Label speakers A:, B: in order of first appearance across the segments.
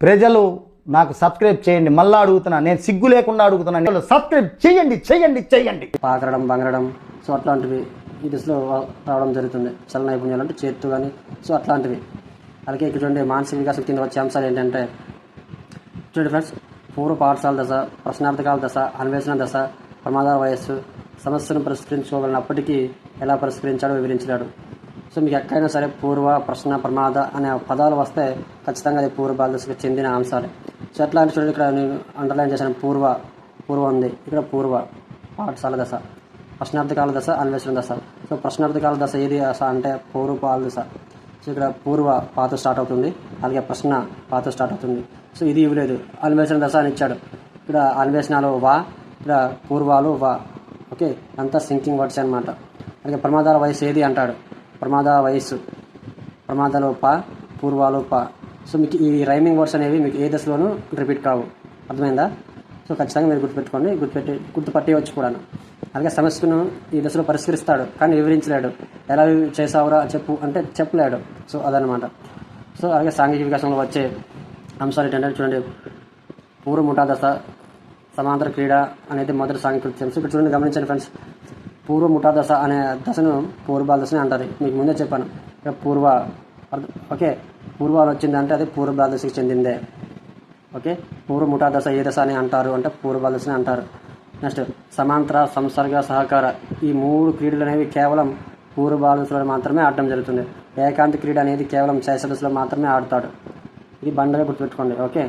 A: ప్రజలు నాకు సబ్స్క్రైబ్ చేయండి. మళ్ళా అడుగుతున్నా, నేను సిగ్గు లేకుండా అడుగుతున్నాను, సబ్స్క్రైబ్ చేయండి చేయండి చేయండి.
B: పాకరడం, బంగరడం, సో అట్లాంటివి ఈ దశలో రావడం జరుగుతుంది. చల నైపుణ్యాలు అంటే చేత్తు కానీ సో అట్లాంటివి. అలాగే ఇక్కడ చూడండి, మానసిక వికాసం కింద వచ్చే అంశాలు ఏంటంటే చూడండి ఫ్రెండ్స్, పూర్వ పాఠశాల దశ, ప్రశ్నార్థకాల దశ, అన్వేషణ దశ, ప్రమాదాల వయస్సు, సమస్యను పరిష్కరించుకోగలిగినప్పటికీ ఎలా పరిష్కరించాడో వివరించాడు. సో మీకు ఎక్కడైనా సరే పూర్వ, ప్రశ్న, ప్రమాద అనే పదాలు వస్తే ఖచ్చితంగా అది పూర్వ బాల దశకు చెందిన అంశాలే. సో ఎట్లా అంటే చూడండి, ఇక్కడ నేను అండర్లైన్ చేశాను, పూర్వ ఉంది, ఇక్కడ పూర్వ పాఠశాల దశ, ప్రశ్నార్థకాల దశ, అన్వేషణ దశ. సో ప్రశ్నార్థకాల దశ ఏది దశ అంటే పూర్వ పాల దశ. సో ఇక్కడ పూర్వ పాత స్టార్ట్ అవుతుంది, అలాగే ప్రశ్న పాత స్టార్ట్ అవుతుంది. సో ఇది ఇవ్వలేదు, అన్వేషణ దశ అని ఇచ్చాడు. ఇక్కడ అన్వేషణలో వా, ఇక్కడ పూర్వాలు వా. ఓకే, అంతా సింకింగ్ వర్డ్స్ అనమాట. అలాగే ప్రమాదాల వయసు ఏది అంటాడు, ప్రమాద వయస్సు, ప్రమాదాలు పా, పూర్వాలు పా. సో మీకు ఈ రైమింగ్ వర్డ్స్ అనేవి మీకు ఏ దశలోనూ రిపీట్ కావు, అర్థమైందా? సో ఖచ్చితంగా మీరు గుర్తుపెట్టుకోండి, గుర్తుపట్టేయవచ్చు కూడా. అలాగే సమస్యను ఈ దశలో పరిష్కరిస్తాడు కానీ వివరించలేడు. ఎలా చేసావురా చెప్పు అంటే చెప్పలేడు. సో అదనమాట. సో అలాగే సాంఘిక వికాసంలో వచ్చే అంశాలు ఏంటంటే చూడండి, పూర్వ ముఠా దశ, సమాంతర క్రీడ అనేది మొదటి సాంఘిక కృత్యం. సో ఇక్కడ చూడండి, గమనించండి ఫ్రెండ్స్, పూర్వ ముఠా దశ అనే దశను పూర్వబాల దశని అంటారు. మీకు ముందే చెప్పాను, ఇక్కడ ఓకే, పూర్వాలు వచ్చిందంటే అది పూర్వబాల దశకి చెందిందే. ఓకే, పూర్వ ముఠా దశ ఏ దశ అని అంటారు అంటే పూర్వబాల దశని అంటారు. నెక్స్ట్ సమాంతర, సంసర్గ, సహకార, ఈ మూడు క్రీడలు అనేవి కేవలం పూర్వబాల దశలో మాత్రమే ఆడటం జరుగుతుంది. ఏకాంత క్రీడ అనేది కేవలం శైశవ దశలో మాత్రమే ఆడతాడు. ఇది బండగా గుర్తుపెట్టుకోండి. ఓకే,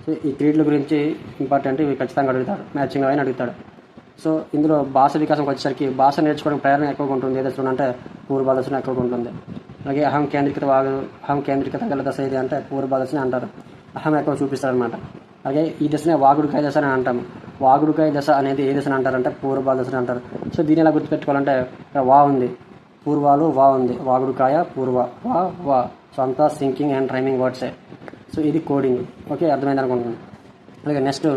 B: సో ఈ క్రీడల గురించి ఇంపార్టెంట్, ఇవి ఖచ్చితంగా అడుగుతాడు, మ్యాచింగ్ అయినా అడుగుతాడు. సో ఇందులో భాష వికాసం వచ్చేసరికి భాష నేర్చుకోవడం ప్రేరణ ఎక్కువగా ఉంటుంది ఏ దశలో అంటే పూర్వబాల దశలో ఎక్కువగా ఉంటుంది. అలాగే అహం కేంద్రీకృత గల దశ ఇది అంటే పూర్వబాల దశని అంటారు. అహం ఎక్కువ చూపిస్తారనమాట. అలాగే ఈ దశనే వాగుడుకాయ దశ అని అంటాము. వాగుడుకాయ దశ అనేది ఏ దశని అంటారంటే పూర్వబాల దశని అంటారు. సో దీన్ని ఎలా గుర్తుపెట్టుకోవాలంటే వా ఉంది, పూర్వాలు వా ఉంది, వాగుడుకాయ పూర్వ వా. సో అంతా సింకింగ్ అండ్ రైమింగ్ వర్డ్సే. సో ఇది కోడింగ్. ఓకే, అర్థమైంది అనుకుంటున్నాను. అలాగే నెక్స్ట్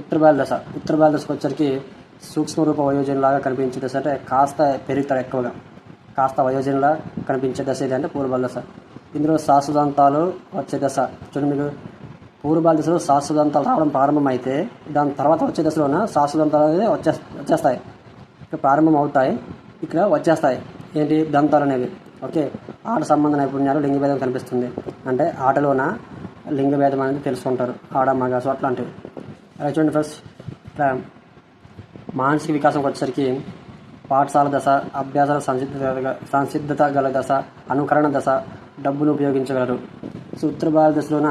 B: ఉత్తరబాల దశ. ఉత్తరబాల దశకు వచ్చరికి సూక్ష్మ రూప వయోజనలాగా కనిపించే దశ అంటే కాస్త పెరుగుతాడు, ఎక్కువగా కాస్త వయోజనలా కనిపించే దశ ఇది అంటే పూర్వబాల దశ. ఇందులో శాశ్వతాంతాలు వచ్చే దశ. చూడండి, మీకు పూర్వబాల దశలో శాశ్వతాంతాలు రావడం ప్రారంభమైతే దాని తర్వాత వచ్చే దశలోన శాశ్వతాంతాలు అనేది వచ్చేస్తాయి. ఇక్కడ ప్రారంభం అవుతాయి, ఇక్కడ వచ్చేస్తాయి. ఏంటి? దంతాలు అనేవి. ఓకే, ఆట సంబంధ నైపుణ్యాలు, లింగభేదం కనిపిస్తుంది అంటే ఆటలోన లింగభేదం అనేది తెలుసుకుంటారు, ఆడ మగ. సో అట్లాంటివి. అలాగే చూడండి ఫస్ట్ ఇట్లా మానసిక వికాసంకి వచ్చేసరికి పాఠశాల దశ, అభ్యాసాల సంసిద్ధత గల దశ, అనుకరణ దశ, డబ్బును ఉపయోగించగలరు. సో ఉత్తర భారత దశలోన